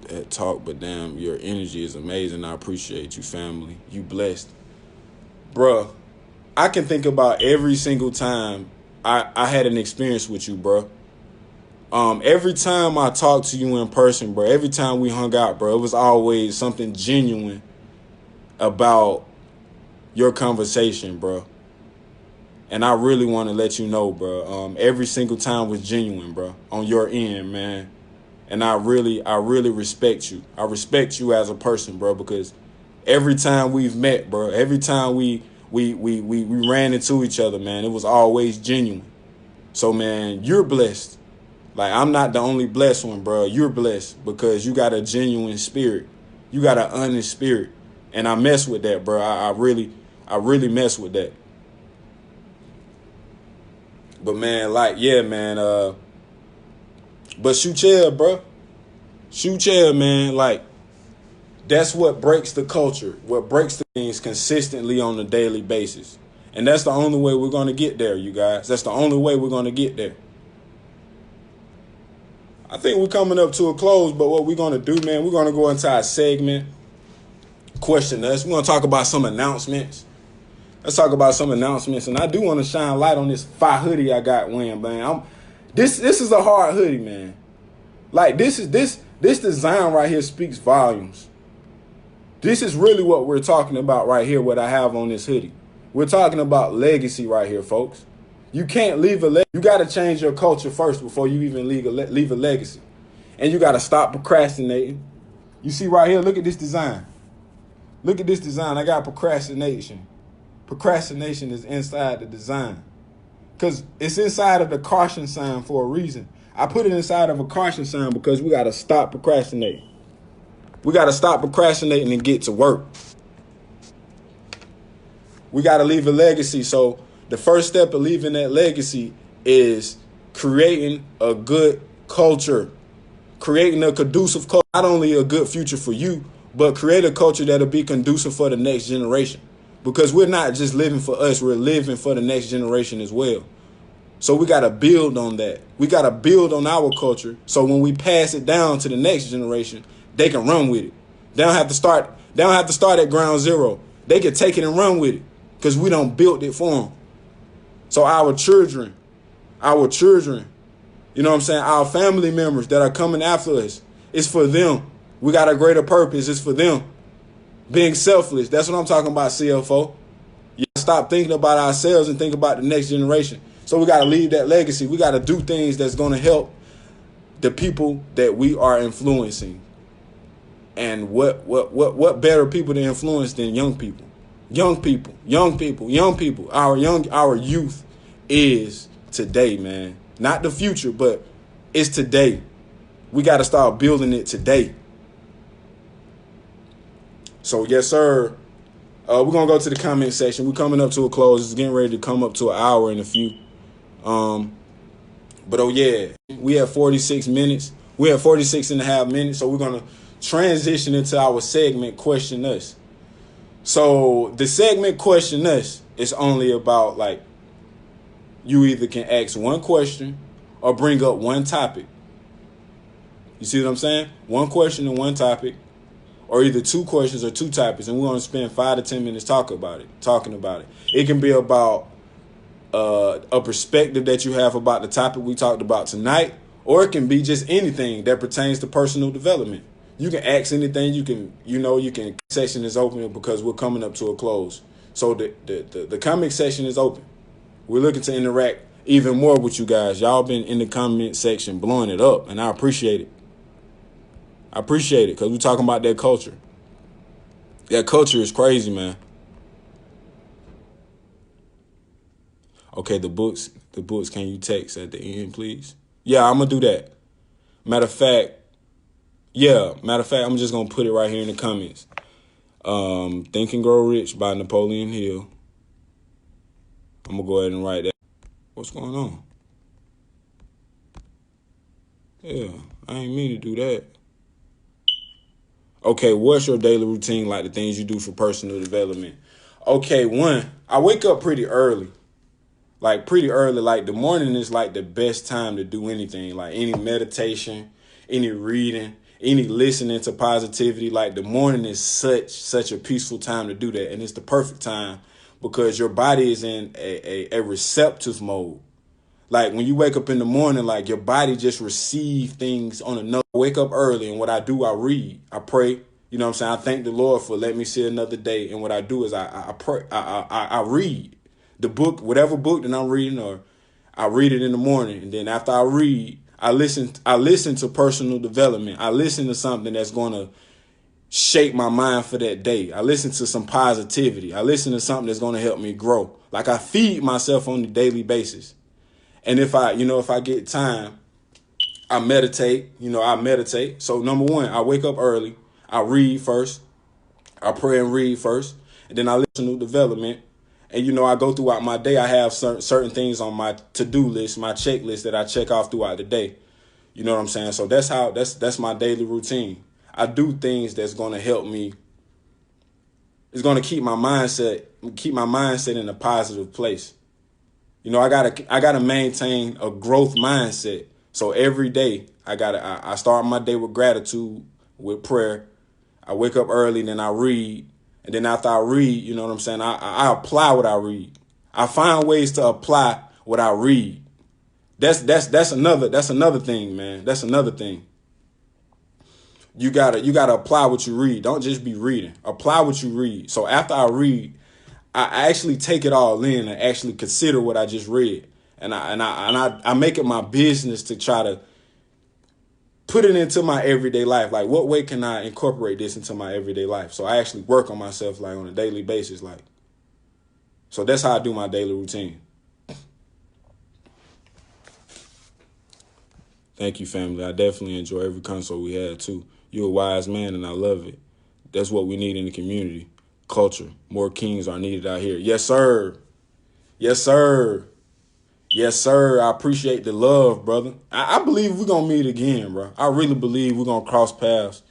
that talk, but damn, your energy is amazing. I appreciate you, family. You blessed. Bruh, I can think about every single time I had an experience with you, bruh. Every time I talked to you in person, bro, every time we hung out, bro, it was always something genuine about your conversation, bro. And I really want to let you know, bro, every single time was genuine, bro, on your end, man. And I really respect you. I respect you as a person, bro, because every time we've met, bro, every time we ran into each other, man, it was always genuine. So, man, you're blessed. Like, I'm not the only blessed one, bro. You're blessed because you got a genuine spirit. You got an honest spirit. And I mess with that, bro. I really mess with that. But, man, like, yeah, man. But shoot chill, bro. Shoot chill, man. Like, that's what breaks the culture. What breaks the things consistently on a daily basis. And that's the only way we're going to get there, you guys. That's the only way we're going to get there. I think we're coming up to a close, but what we're going to do, man, we're going to go into our segment, Question Us. We're going to talk about some announcements. Let's talk about some announcements. And I do want to shine light on this fire hoodie I got wearing, man. This is a hard hoodie, man. Like, this design right here speaks volumes. This is really what we're talking about right here, what I have on this hoodie. We're talking about legacy right here, folks. You can't leave a legacy. You got to change your culture first before you even leave a legacy. And you got to stop procrastinating. You see right here, look at this design. Look at this design. I got procrastination. Procrastination is inside the design. Because it's inside of the caution sign for a reason. I put it inside of a caution sign because we got to stop procrastinating. We got to stop procrastinating and get to work. We got to leave a legacy. So the first step of leaving that legacy is creating a good culture, creating a conducive culture, not only a good future for you, but create a culture that'll be conducive for the next generation. Because we're not just living for us, we're living for the next generation as well. So we got to build on that. We got to build on our culture. So when we pass it down to the next generation, they can run with it. They don't have to start at ground zero. They can take it and run with it because we don't build it for them. So our children, you know what I'm saying? Our family members that are coming after us, it's for them. We got a greater purpose. It's for them. Being selfless. That's what I'm talking about, CFO. You stop thinking about ourselves and think about the next generation. So we got to leave that legacy. We got to do things that's going to help the people that we are influencing. And what better people to influence than young people? Young people. Our youth. is today, man. Not the future, but it's today. We got to start building it today. So, yes, sir. We're going to go to the comment section. We're coming up to a close. It's getting ready to come up to an hour in a few. But, oh, yeah, we have 46 minutes. We have 46 and a half minutes. So, we're going to transition into our segment, Question Us. So, the segment, Question Us, is only about, like, you either can ask one question or bring up one topic. You see what I'm saying? One question and one topic, or either two questions or two topics, and we're going to spend 5 to 10 minutes talking about it. It can be about a perspective that you have about the topic we talked about tonight, or it can be just anything that pertains to personal development. You can ask anything. You can. Section is open because we're coming up to a close. So the comment section is open. We're looking to interact even more with you guys. Y'all been in the comment section blowing it up, and I appreciate it. I appreciate it because we're talking about that culture. That culture is crazy, man. Okay, the books, can you text at the end, please? Yeah, I'm going to do that. Matter of fact, I'm just going to put it right here in the comments. Think and Grow Rich by Napoleon Hill. I'm going to go ahead and write that. What's going on? Yeah, I ain't mean to do that. Okay, what's your daily routine, like the things you do for personal development? Okay, one, I wake up pretty early. Like the morning is like the best time to do anything, like any meditation, any reading, any listening to positivity. Like the morning is such a peaceful time to do that. And it's the perfect time because your body is in a receptive mode. Like when you wake up in the morning, like your body just receive things on another. I wake up early, and what I do, I read, I pray. You know what I'm saying? I thank the Lord for letting me see another day. And what I do is I pray, I read the book, whatever book that I'm reading, or I read it in the morning. And then after I read, I listen to personal development. I listen to something that's going to shape my mind for that day. I listen to some positivity. I listen to something that's going to help me grow. Like I feed myself on a daily basis. And if I get time, I meditate. So number one, I wake up early. I read first. I pray and read first. And then I listen to development. And, I go throughout my day. I have certain things on my to-do list, my checklist that I check off throughout the day. You know what I'm saying? So that's my daily routine. I do things that's going to help me. It's going to keep my mindset in a positive place. I gotta maintain a growth mindset. So every day I start my day with gratitude, with prayer. I wake up early, then I read, and then after I read, you know what I'm saying, I apply what I read. I find ways to apply what I read. That's another thing, man. That's another thing. You gotta apply what you read. Don't just be reading. Apply what you read. So after I read, I actually take it all in and actually consider what I just read. And I make it my business to try to put it into my everyday life. Like, what way can I incorporate this into my everyday life? So I actually work on myself, like, on a daily basis. Like, so that's how I do my daily routine. Thank you, family. I definitely enjoy every consult we had, too. You're a wise man, and I love it. That's what we need in the community. Culture. More kings are needed out here. Yes, sir. Yes, sir. Yes, sir. I appreciate the love, brother. I believe we're going to meet again, bro. I really believe we're going to cross paths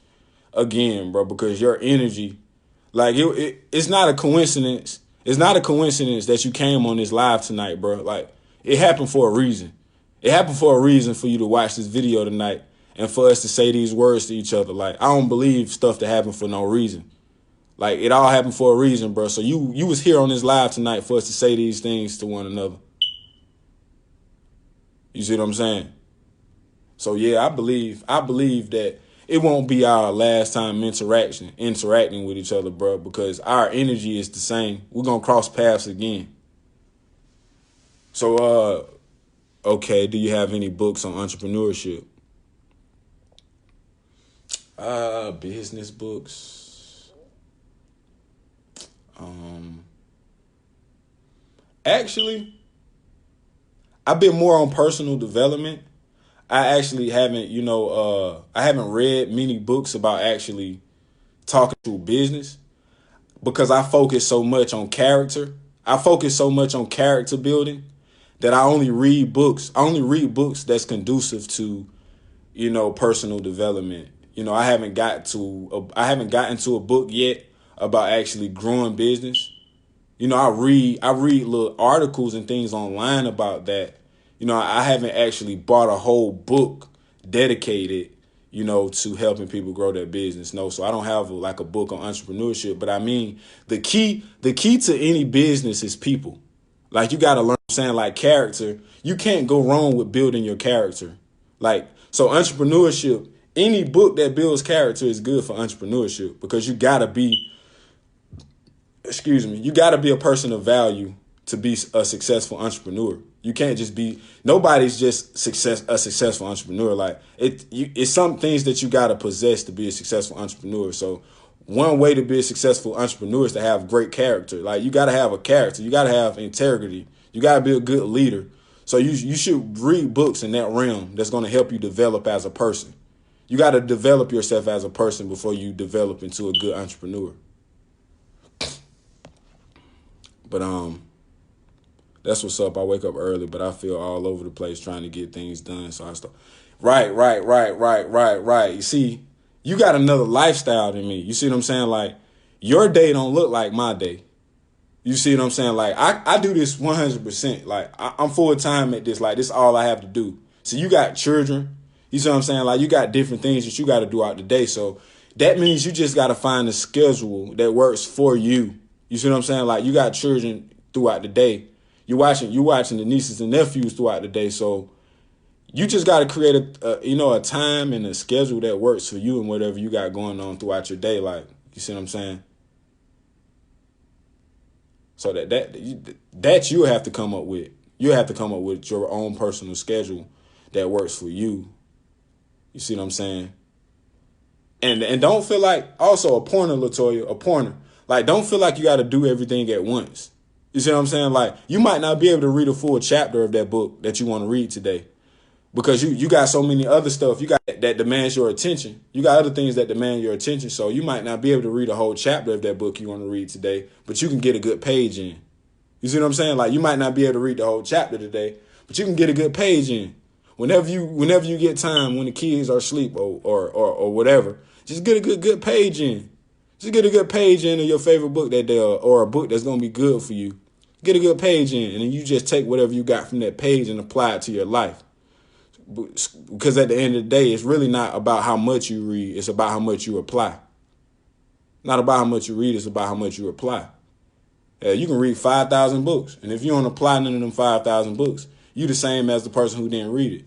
again, bro, because your energy, like, it's not a coincidence. It's not a coincidence that you came on this live tonight, bro. Like, it happened for a reason. It happened for a reason for you to watch this video tonight and for us to say these words to each other. Like, I don't believe stuff that happened for no reason. Like, it all happened for a reason, bro. So you was here on this live tonight for us to say these things to one another. You see what I'm saying? So yeah, I believe that it won't be our last time interacting with each other, bro, because our energy is the same. We're gonna cross paths again. So okay, do you have any books on entrepreneurship? Business books. Actually, I've been more on personal development. I actually haven't, I haven't read many books about actually talking to business because I focus so much on character. I focus so much on character building that I only read books. I only read books that's conducive to, personal development. I haven't gotten to a book yet about actually growing business. I read little articles and things online about that. I haven't actually bought a whole book dedicated, to helping people grow their business. No, so I don't have like a book on entrepreneurship, but I mean, the key to any business is people. Like you got to learn, I'm saying, like character. You can't go wrong with building your character. Like, so entrepreneurship, any book that builds character is good for entrepreneurship because you got to be, you got to be a person of value to be a successful entrepreneur. You can't just be, nobody's just a successful entrepreneur. Like it's some things that you got to possess to be a successful entrepreneur. So one way to be a successful entrepreneur is to have great character. Like you got to have a character. You got to have integrity. You got to be a good leader. So you should read books in that realm that's going to help you develop as a person. You got to develop yourself as a person before you develop into a good entrepreneur. But that's what's up. I wake up early, but I feel all over the place trying to get things done. So I start. Right. You see, you got another lifestyle than me. You see what I'm saying? Like your day don't look like my day. You see what I'm saying? Like I do this 100%. Like I'm full time at this. Like this is all I have to do. So you got children. You see what I'm saying? Like you got different things that you got to do out the day. So that means you just got to find a schedule that works for you. You see what I'm saying? Like you got children throughout the day. You watching the nieces and nephews throughout the day. So you just got to create a time and a schedule that works for you and whatever you got going on throughout your day. Like, you see what I'm saying? So that you have to come up with. You have to come up with your own personal schedule that works for you. You see what I'm saying? And don't feel like, also a pointer, Latoya, a pointer. Like, don't feel like you got to do everything at once. You see what I'm saying? Like, you might not be able to read a full chapter of that book that you want to read today because you got so many other stuff you got that demands your attention. You got other things that demand your attention. So you might not be able to read a whole chapter of that book you want to read today, but you can get a good page in. You see what I'm saying? Like, you might not be able to read the whole chapter today, but you can get a good page in. Whenever you get time, when the kids are asleep or whatever, just get a good page in. Just get a good page in of your favorite book that day, or a book that's gonna be good for you. Get a good page in, and then you just take whatever you got from that page and apply it to your life. Because at the end of the day, it's really not about how much you read. It's about how much you apply. Not about how much you read. It's about how much you apply. You can read 5,000 books, and if you don't apply none of them 5,000 books, you the same as the person who didn't read it.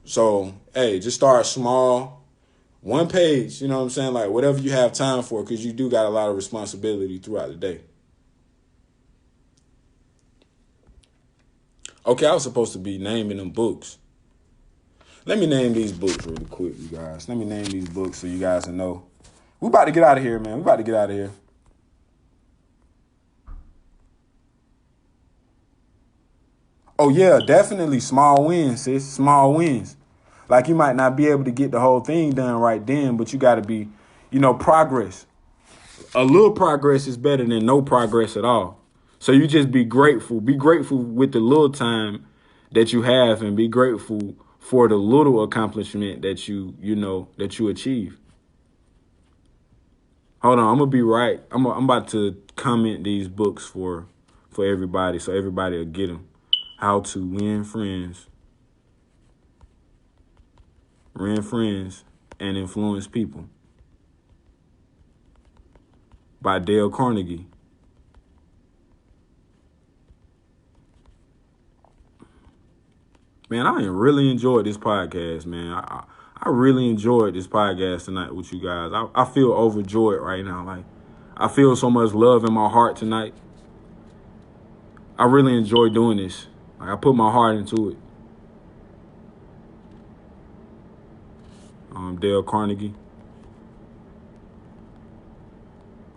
So, hey, just start small. One page, you know what I'm saying? Like, whatever you have time for, because you do got a lot of responsibility throughout the day. Okay, I was supposed to be naming them books. Let me name these books really quick, you guys. Let me name these books so you guys will know. We about to get out of here, man. We about to get out of here. Oh, yeah, definitely small wins, sis. Small wins. Like, you might not be able to get the whole thing done right then, but you got to be, progress. A little progress is better than no progress at all. So you just be grateful. Be grateful with the little time that you have, and be grateful for the little accomplishment that that you achieve. Hold on, I'm gonna be right. I'm about to comment these books for everybody, so everybody will get them. How to win friends, and influence people by Dale Carnegie. Man, I really enjoyed this podcast, man. I really enjoyed this podcast tonight with you guys. I feel overjoyed right now. Like, I feel so much love in my heart tonight. I really enjoy doing this. Like, I put my heart into it. Dale Carnegie.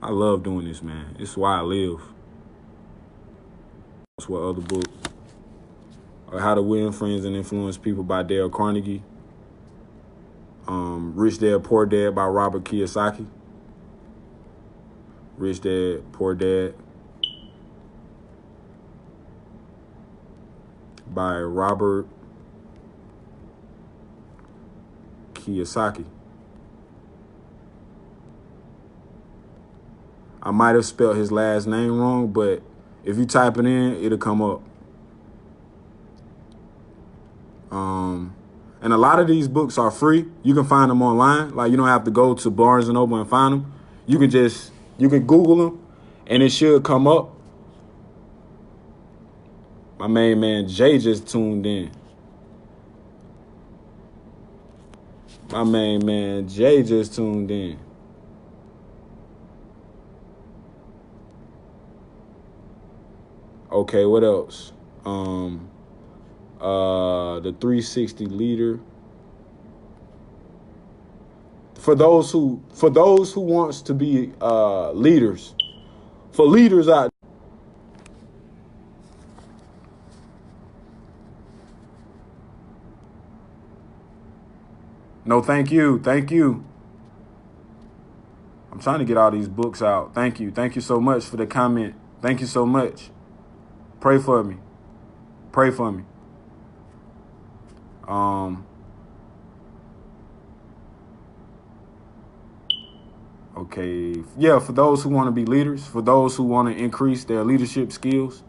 I love doing this, man. It's why I live. What other book? How to Win Friends and Influence People by Dale Carnegie. Rich Dad, Poor Dad by Robert Kiyosaki. Rich Dad, Poor Dad by Robert Kiyosaki. I might have spelled his last name wrong, but if you type it in, it'll come up. And a lot of these books are free. You can find them online. Like, you don't have to go to Barnes & Noble and find them. You can Google them, and it should come up. My main man, Jay, just tuned in. My main man, Jay, just tuned in. Okay, what else? The 360 Leader. For those who wants to be leaders, for leaders out. No, thank you. Thank you. I'm trying to get all these books out. Thank you. Thank you so much for the comment. Thank you so much. Pray for me. Pray for me. Okay. Yeah, for those who want to be leaders, for those who want to increase their leadership skills,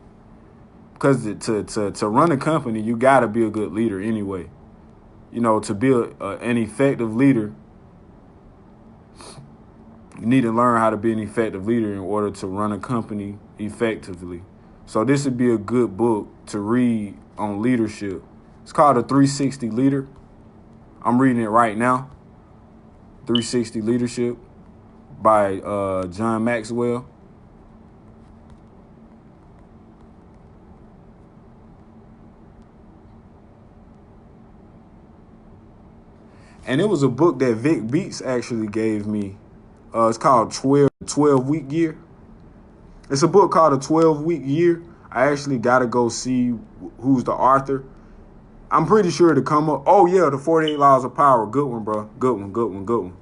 because to run a company, you got to be a good leader anyway. You know, to be an effective leader, you need to learn how to be an effective leader in order to run a company effectively. So this would be a good book to read on leadership. It's called The 360 Leader. I'm reading it right now. 360 Leadership by John Maxwell. And it was a book that Vic Beats actually gave me. It's called 12-Week Year. It's a book called A 12-Week Year. I actually got to go see who's the author. I'm pretty sure to come up. Oh, yeah, The 48 Laws of Power. Good one, bro. Good one, good one, good one.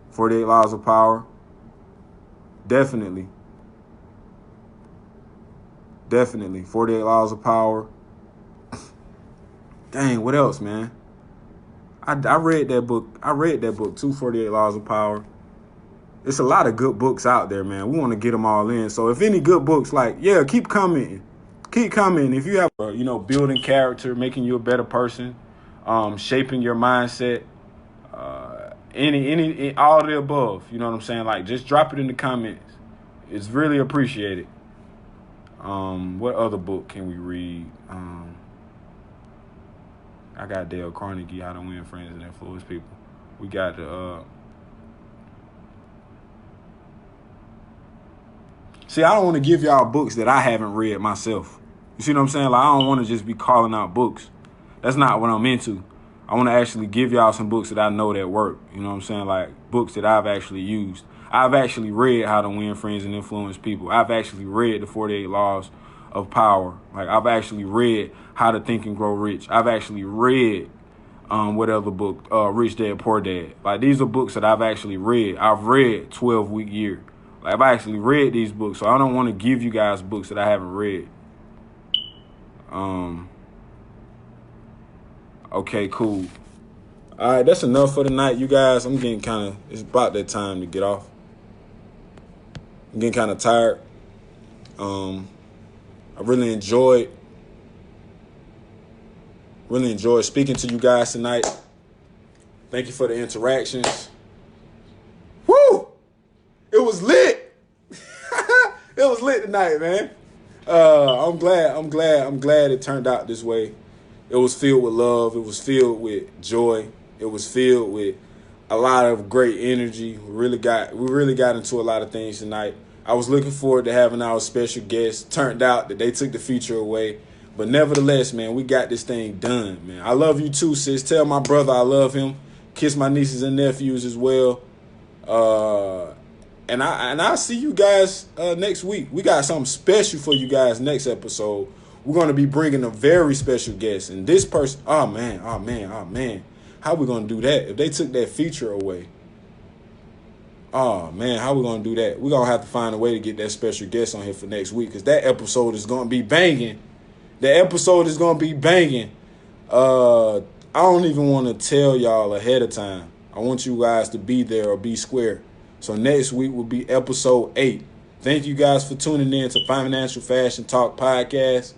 48 Laws of Power. Definitely. Definitely. 48 Laws of Power. Dang, what else, man? I read that book. I read that book too, 48 Laws of Power. It's a lot of good books out there, man. We want to get them all in. So if any good books, like, yeah, keep commenting. Keep commenting. If you have, building character, making you a better person, shaping your mindset, any all of the above, you know what I'm saying? Like, just drop it in the comments. It's really appreciated. What other book can we read? I got Dale Carnegie, How to Win Friends and Influence People. We got the See, I don't want to give y'all books that I haven't read myself. You see what I'm saying? Like, I don't want to just be calling out books. That's not what I'm into. I want to actually give y'all some books that I know that work. You know what I'm saying? Like, books that I've actually used. I've actually read How to Win Friends and Influence People. I've actually read the 48 Laws of Power. Like, I've actually read How to Think and Grow Rich. I've actually read what other book? Rich Dad, Poor Dad. Like, these are books that I've actually read. I've read 12-Week Year. Like, I've actually read these books, so I don't want to give you guys books that I haven't read. Okay, cool. All right, that's enough for tonight, you guys. I'm getting it's about that time to get off. I'm getting kind of tired. I really enjoyed speaking to you guys tonight. Thank you for the interactions. Woo! It was lit. It was lit tonight, man. I'm glad it turned out this way. It was filled with love. It was filled with joy. It was filled with a lot of great energy. We really got into a lot of things tonight. I was looking forward to having our special guests. Turned out that they took the feature away. But nevertheless, man, we got this thing done, man. I love you too, sis. Tell my brother I love him. Kiss my nieces and nephews as well. And I see you guys next week. We got something special for you guys next episode. We're going to be bringing a very special guest. And this person, oh man. How we going to do that? If they took that feature away, oh man, how we going to do that? We're going to have to find a way to get that special guest on here for next week, because that episode is going to be banging. The episode is going to be banging. I don't even want to tell y'all ahead of time. I want you guys to be there or be square. So next week will be episode 8. Thank you guys for tuning in to Financial Fashion Talk Podcast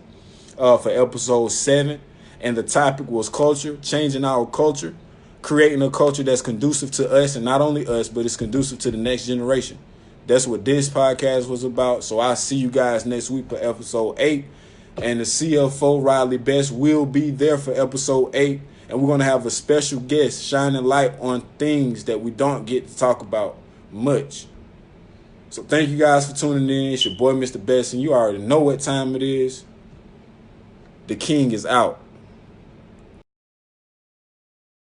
for episode 7. And the topic was culture, changing our culture, creating a culture that's conducive to us, and not only us, but it's conducive to the next generation. That's what this podcast was about. So I'll see you guys next week for episode 8. And the CFO, Riley Best, will be there for episode 8. And we're going to have a special guest shining light on things that we don't get to talk about much. So thank you guys for tuning in. It's your boy, Mr. Best, and you already know what time it is. The King is out.